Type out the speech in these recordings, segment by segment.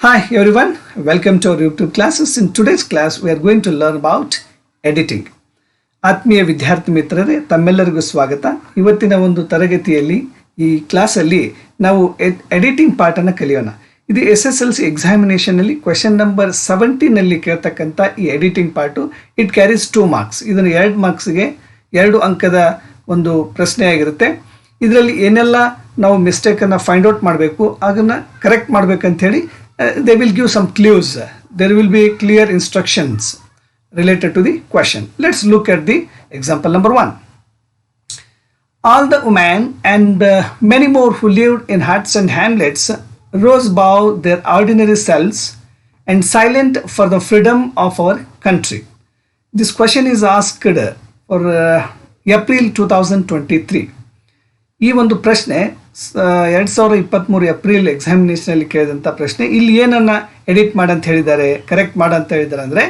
Hi everyone, welcome to our YouTube classes. In today's class, we are going to learn about editing. ಆತ್ಮೀಯ ವಿದ್ಯಾರ್ಥಿ ಮಿತ್ರರೇ, ತಮ್ಮೆಲ್ಲರಿಗೂ ಸ್ವಾಗತ. ಇವತ್ತಿನ ಒಂದು ತರಗತಿಯಲ್ಲಿ ಈ ಕ್ಲಾಸಲ್ಲಿ ನಾವು ಎಡಿಟಿಂಗ್ ಪಾರ್ಟನ್ನು ಕಲಿಯೋಣ. ಇದು SSLC ಎಕ್ಸಾಮಿನೇಷನಲ್ಲಿ ಕ್ವೆಶನ್ ನಂಬರ್ 17ನಲ್ಲಿ ಕೇಳ್ತಕ್ಕಂಥ ಈ editing part it carries 2 marks. ಇದನ್ನು 2 ಮಾರ್ಕ್ಸ್ಗೆ 2 ಅಂಕದ ಒಂದು ಪ್ರಶ್ನೆ ಆಗಿರುತ್ತೆ. ಇದರಲ್ಲಿ ಏನೆಲ್ಲ ನಾವು ಮಿಸ್ಟೇಕನ್ನು ಫೈಂಡ್ ಔಟ್ ಮಾಡಬೇಕು, ಅದನ್ನು ಕರೆಕ್ಟ್ ಮಾಡಬೇಕಂತ ಹೇಳಿ they will give some clues. There will be clear instructions related to the question. Let's look at the example number 1. All the women and many more who lived in huts and hamlets rose above their ordinary selves and silent for the freedom of our country. This question is asked for April 2023. ಈ ಒಂದು ಪ್ರಶ್ನೆ 2023 April ಎಕ್ಸಾಮಿನೇಷನಲ್ಲಿ ಕೇಳಿದಂಥ ಪ್ರಶ್ನೆ. ಇಲ್ಲಿ ಏನನ್ನು edit ಮಾಡಂತ ಹೇಳಿದ್ದಾರೆ, correct ಮಾಡಂತ ಹೇಳಿದ್ದಾರೆ ಅಂದರೆ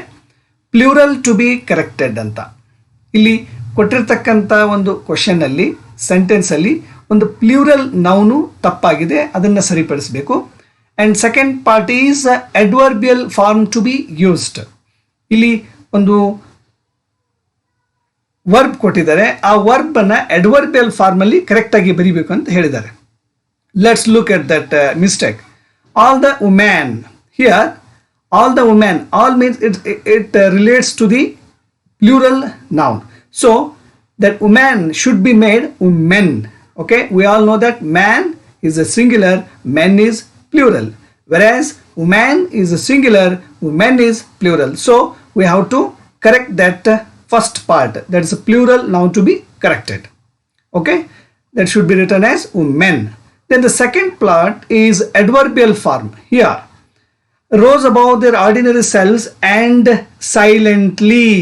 ಪ್ಲೂರಲ್ ಟು ಬಿ ಕರೆಕ್ಟೆಡ್ ಅಂತ. ಇಲ್ಲಿ ಕೊಟ್ಟಿರ್ತಕ್ಕಂಥ ಒಂದು ಕ್ವಶನ್ನಲ್ಲಿ ಸೆಂಟೆನ್ಸಲ್ಲಿ ಒಂದು ಪ್ಲೂರಲ್ ನೌನು ತಪ್ಪಾಗಿದೆ, ಅದನ್ನು ಸರಿಪಡಿಸಬೇಕು. And second part is adverbial form to be used. ಇಲ್ಲಿ ಒಂದು ವರ್ಬ್ ಕೊಟ್ಟಿದ್ದಾರೆ, ಆ ವರ್ಬನ್ನು ಅಡ್ವರ್ಬಿಯಲ್ ಫಾರ್ಮಲ್ಲಿ ಕರೆಕ್ಟಾಗಿ ಬರೀಬೇಕು ಅಂತ ಹೇಳಿದ್ದಾರೆ. Let's look at that mistake. All the women, here all the women, all means it relates to the plural noun. So that woman should be made women. Okay, we all know that man is a singular, men is plural, whereas woman is a singular, women is plural. So we have to correct that first part, that is a plural noun to be corrected. Okay, that should be written as women. Then the second part is adverbial form. Here rose above their ordinary selves and silently.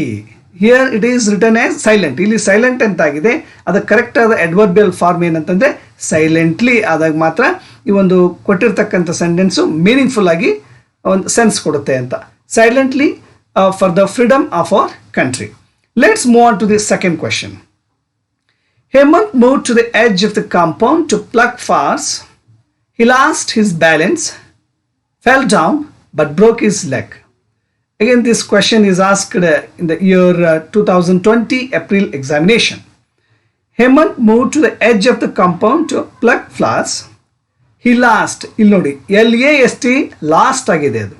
Here it is written as silent. ಇಲ್ಲಿ silent ಅಂತ ಆಗಿದೆ, ಅದಕ್ಕೆ correct ಆದ adverbial form ಏನಂತಂದರೆ silently ಆದಾಗ ಮಾತ್ರ ಈ ಒಂದು ಕೊಟ್ಟಿರ್ತಕ್ಕಂಥ ಸೆಂಟೆನ್ಸು ಮೀನಿಂಗ್ಫುಲ್ ಆಗಿ ಒಂದು ಸೆನ್ಸ್ ಕೊಡುತ್ತೆ ಅಂತ. Silently for the freedom of our country. Let's move on to the second question. Hemant moved to the edge of the compound to pluck flowers. He lost his balance, fell down, but broke his leg. Again, this question is asked in the year 2020 April examination. Hemant moved to the edge of the compound to pluck flowers. He lost. ಇಲ್ಲಿ ನೋಡಿ, LAST last ಆಗಿದೆ ಅದು.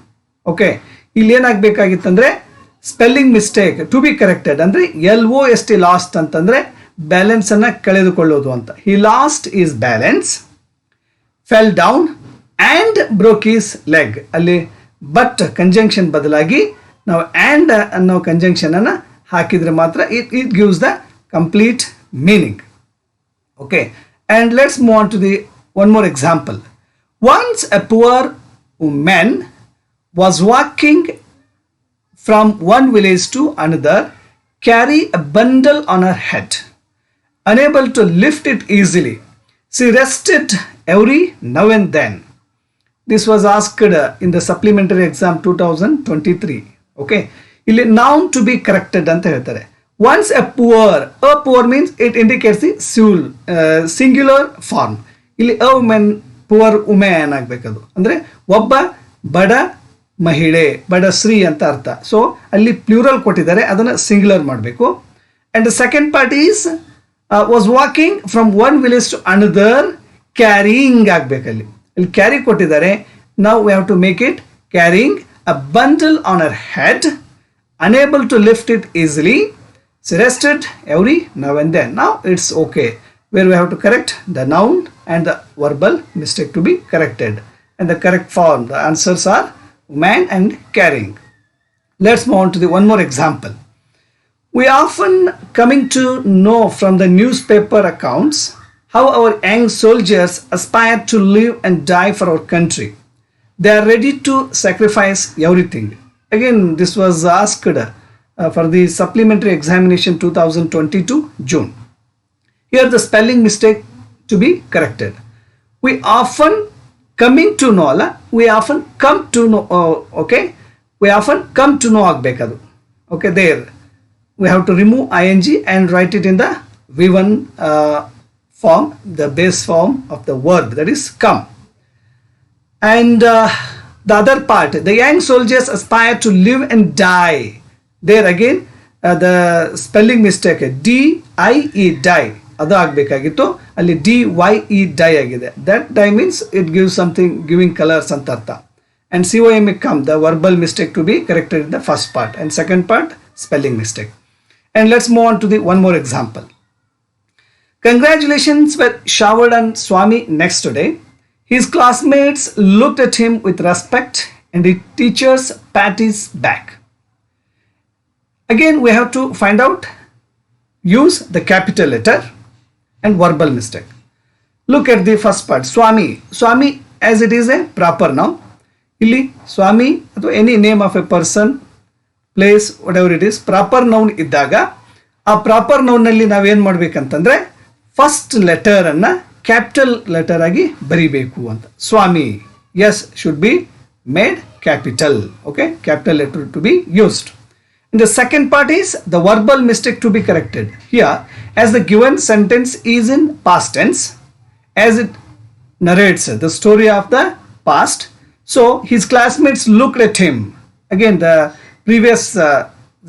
Okay, ಇಲ್ಲಿ ಏನಾಗಬೇಕಾಗಿತ್ತಂದ್ರೆ spelling mistake to be corrected. ಅಂದರೆ LOST lost ಅಂತಂದರೆ ಬ್ಯಾಲೆನ್ಸನ್ನು ಕಳೆದುಕೊಳ್ಳೋದು ಅಂತ. He lost his balance, fell down and broke his leg. ಅಲ್ಲಿ ಬಟ್ ಕಂಜಂಕ್ಷನ್ ಬದಲಾಗಿ ನಾವು ಆ್ಯಂಡ್ ಅನ್ನೋ ಕಂಜಂಕ್ಷನನ್ನು ಹಾಕಿದರೆ ಮಾತ್ರ it gives the complete meaning. Okay, and let's move on to the one more example. Once a poor women was walking from one village to another, carry a bundle on her head. Unable to lift it easily, she rested every now and then. This was asked in the supplementary exam 2023. Okay, ಇಲ್ಲಿ noun to be corrected ಅಂತ ಹೇಳ್ತಾರೆ. Once a poor means it indicates the singular form. ಇಲ್ಲಿ a woman, poor woman ಆಗಬೇಕದು. ಅಂದರೆ ಒಬ್ಬ ಬಡ ಮಹಿಳೆ, ಬಡಶ್ರೀ ಅಂತ ಅರ್ಥ. ಸೊ ಅಲ್ಲಿ ಪ್ಲೂರಲ್ ಕೊಟ್ಟಿದ್ದಾರೆ, ಅದನ್ನು ಸಿಂಗ್ಯುಲರ್ ಮಾಡಬೇಕು. And the second part is was walking from one village to another, carrying ಆಗಬೇಕಲ್ಲಿ. ಇಲ್ಲಿ ಕ್ಯಾರಿ ಕೊಟ್ಟಿದ್ದಾರೆ, ನಾವು we have to make it carrying a bundle on her head, unable to lift it easily, rested every now and then. Now it's okay, where we have to correct the noun and the verbal mistake to be corrected. And the correct form, the answers are woman and carrying. Let's move on to the one more example. We often coming to know from the newspaper accounts how our young soldiers aspire to live and die for our country. They are ready to sacrifice everything. Again, this was asked for the supplementary examination 2022 June. Here the spelling mistake to be corrected. We often coming to know ಅಲ್ಲ, we often come to know. Okay, we often come to know ಆಗಬೇಕದು. Okay, there we have to remove ing and write it in the V1 form, the base form of the verb, that is come. And The other part, the young soldiers aspire to live and die. There again, the spelling mistake, D-I-E, die. ಅದು ಆಗಬೇಕಾಗಿತ್ತು, ಅಲ್ಲಿ DYE dye ಆಗಿದೆ. That dye means it gives something, giving colours ಅಂತ ಅರ್ಥ. And COM come, the verbal mistake to be corrected in the first part, and second part spelling mistake. And let's move on to the one more example. Congratulations were showered on Swami next day. His classmates looked at him with respect and the teachers pat his back. Again, we have to find out, use the capital letter and verbal mistake. Look at the first part, Swami. Swami, as it is a proper noun. ಇಲ್ಲಿ ಸ್ವಾಮಿ ಅಥವಾ any name of a person, place, whatever it is, proper noun ಇದ್ದಾಗ ಆ proper ನೌನ್ನಲ್ಲಿ ನಾವೇನು ಮಾಡಬೇಕಂತಂದರೆ first ಲೆಟರನ್ನು capital letter ಆಗಿ ಬರಿಬೇಕು ಅಂತ. Swami, S, should be made capital. Okay, capital letter to be used. And the second part is the verbal mistake to be corrected. Here, as the given sentence is in past tense, as it narrates the story of the past, so his classmates looked at him. Again, the previous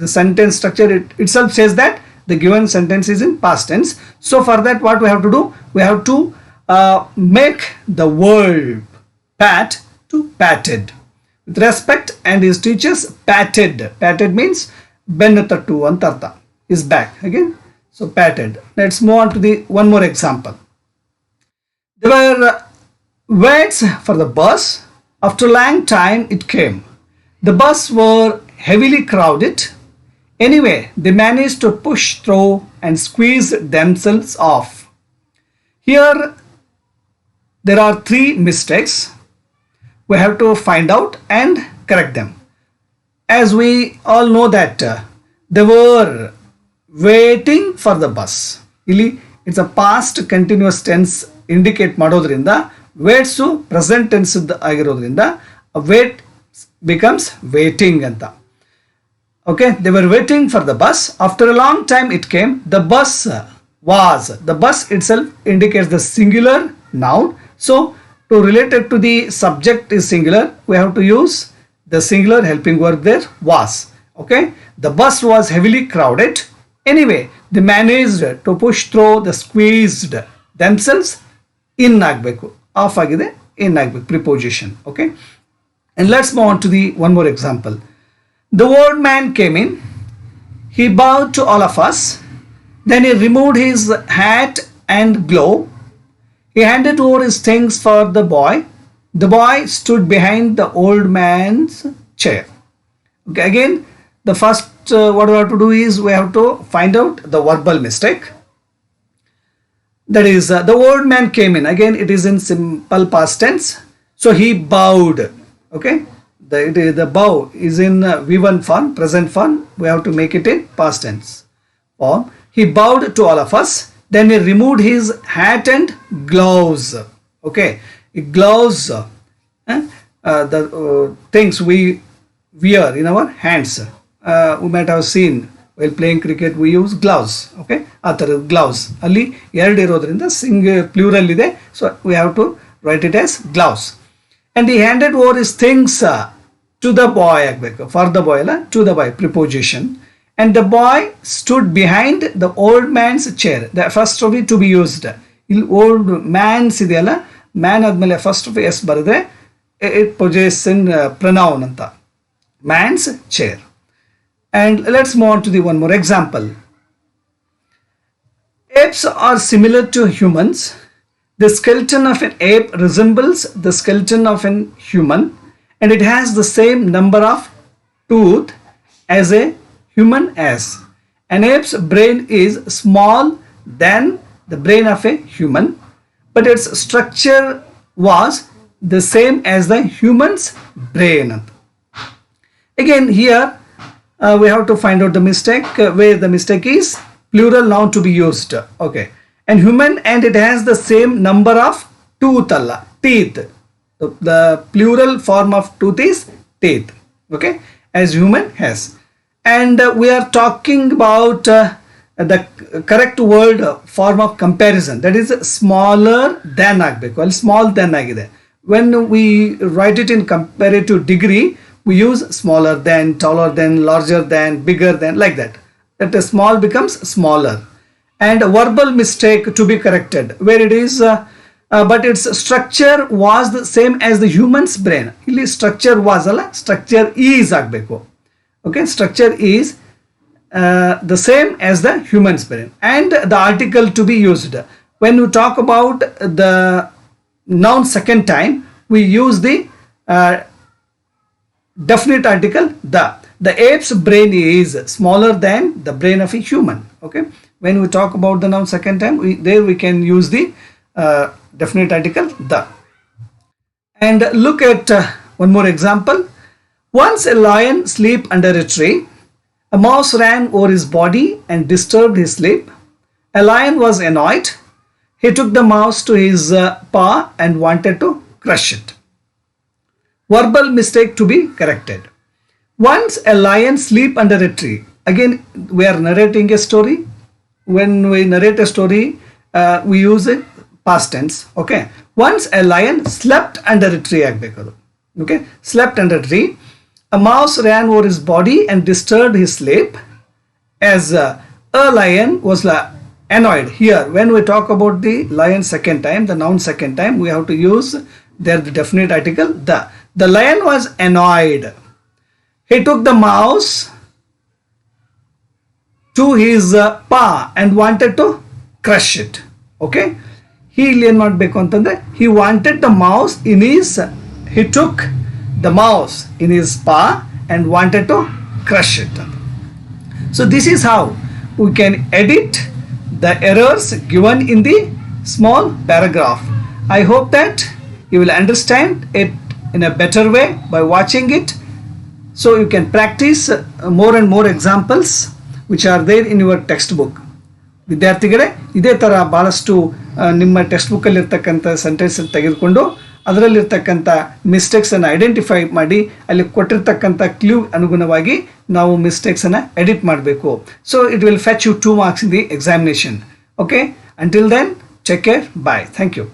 the sentence structure itself says that the given sentence is in past tense. So for that, what we have to do? We have to make the verb pat to patted. With respect, and his teachers patted. Patted means bennatattu anta artha. His back. Again, so patted. Let's move on to the one more example. There were waits for the bus. After a long time, it came. The bus were heavily crowded. Anyway, they managed to push through and squeeze themselves off. Here, there are 3 mistakes. We have to find out and correct them. As we all know that they were waiting for the bus. Ili, it's a past continuous tense indicate ಮಾಡೋದ್ರಿಂದ waits to present tense ಆಗಿರೋದ್ರಿಂದ wait becomes waiting ಅಂತ. Okay, they were waiting for the bus. After a long time it came. The bus was. The bus itself indicates the singular noun. So to relate it to the subject is singular, we have to use the singular helping verb there, was. Okay, the bus was heavily crowded. Anyway, they managed to push through the squeezed themselves. In ಆಗಬೇಕು, of ಆಗಿದೆ, in ಆಗಬೇಕು, preposition. Okay, and let's move on to the one more example. The old man came in. He bowed to all of us. Then he removed his hat and glove. He handed over his things for the boy. The boy stood behind the old man's chair. Okay, again, the first what we have to do is we have to find out the verbal mistake. That is, the old man came in. Again, it is in simple past tense. So he bowed. Okay, the bow is in V1 form, present form. We have to make it in past tense form. He bowed to all of us. Then he removed his hat and gloves. Okay, gloves, the things we wear in our hands. We might have seen while playing cricket we use gloves. Okay, ಆ ಥರದ gloves. ಅಲ್ಲಿ 2 ಇರೋದ್ರಿಂದ plural ಇದೆ. So we have to write it as gloves. And he handed over his things to the boy ಆಗಬೇಕು. For the boy ಅಲ್ಲ, to the boy, preposition. And the boy stood behind the old man's chair. The first of it to be used. ಇಲ್ಲಿ old man's ಇದೆಯಲ್ಲ, man ಆದಮೇಲೆ first of S ಬರೆದ್ರೆ it possession pronoun ಅಂತ. Man's chair. And let's move on to the one more example. Apes are similar to humans. The skeleton of an ape resembles the skeleton of an human, and it has the same number of teeth as a human has. An ape's brain is small than the brain of a human, but its structure was the same as the human's brain. Again, here we have to find out the mistake, where the mistake is plural noun to be used. Okay, and human, and it has the same number of tooth alla, teeth. The plural form of tooth is teeth. Okay, as human has. And we are talking about the correct word form of comparison, that is smaller than ಆಗಬೇಕು. ಅಲ್ಲಿ small than ಆಗಿದೆ. when we write it in comparative degree, we use smaller than, taller than, larger than, bigger than, like that. That a small becomes smaller. And a verbal mistake to be corrected, where it is, but its structure was the same as the human's brain. ಇಲ್ಲಿ structure was ಅಲ್ಲ, structure is ಆಗಬೇಕು. Okay, structure is the same as the human's brain. And the article to be used. When we talk about the noun second time, we use the definite article the. The ape's brain is smaller than the brain of a human. Okay, when we talk about the noun second time, there we can use the definite article the. And look at one more example. Once a lion slept under a tree. A mouse ran over his body and disturbed his sleep. A lion was annoyed. He took the mouse to his paw and wanted to crush it. Verbal mistake to be corrected. Once a lion slept under a tree. Again, we are narrating a story. When we narrate a story, we use it past tense. Okay. Once a lion slept under a tree. Okay. Slept under a tree. A mouse ran over his body and disturbed his sleep. As a lion was annoyed. Here, when we talk about the lion second time, the noun second time, we have to use there the definite article the. The lion was annoyed. He took the mouse to his paw and wanted to crush it. Okay. He ಇಲ್ಲಿ ಏನು ಮಾಡಬೇಕು ಅಂತಂದ್ರೆ he wanted the mouse in his, he took the mouse in his paw and wanted to crush it. So this is how we can edit the errors given in the small paragraph. I hope that you will understand it in a better way by watching it. So you can practice more and more examples which are there in your textbook. ವಿದ್ಯಾರ್ಥಿಗಳೇ, ಇದೇ ಥರ ಭಾಳಷ್ಟು ನಿಮ್ಮ text ಬುಕ್ಕಲ್ಲಿರ್ತಕ್ಕಂಥ sentence ತೆಗೆದುಕೊಂಡು ಅದರಲ್ಲಿರ್ತಕ್ಕಂಥ ಮಿಸ್ಟೇಕ್ಸನ್ನು identify ಮಾಡಿ ಅಲ್ಲಿ ಕೊಟ್ಟಿರ್ತಕ್ಕಂಥ clue ಅನುಗುಣವಾಗಿ ನಾವು ಮಿಸ್ಟೇಕ್ಸನ್ನು ಎಡಿಟ್ ಮಾಡಬೇಕು. So it will fetch you 2 marks in the examination. Okay, until then, take care, bye, thank you.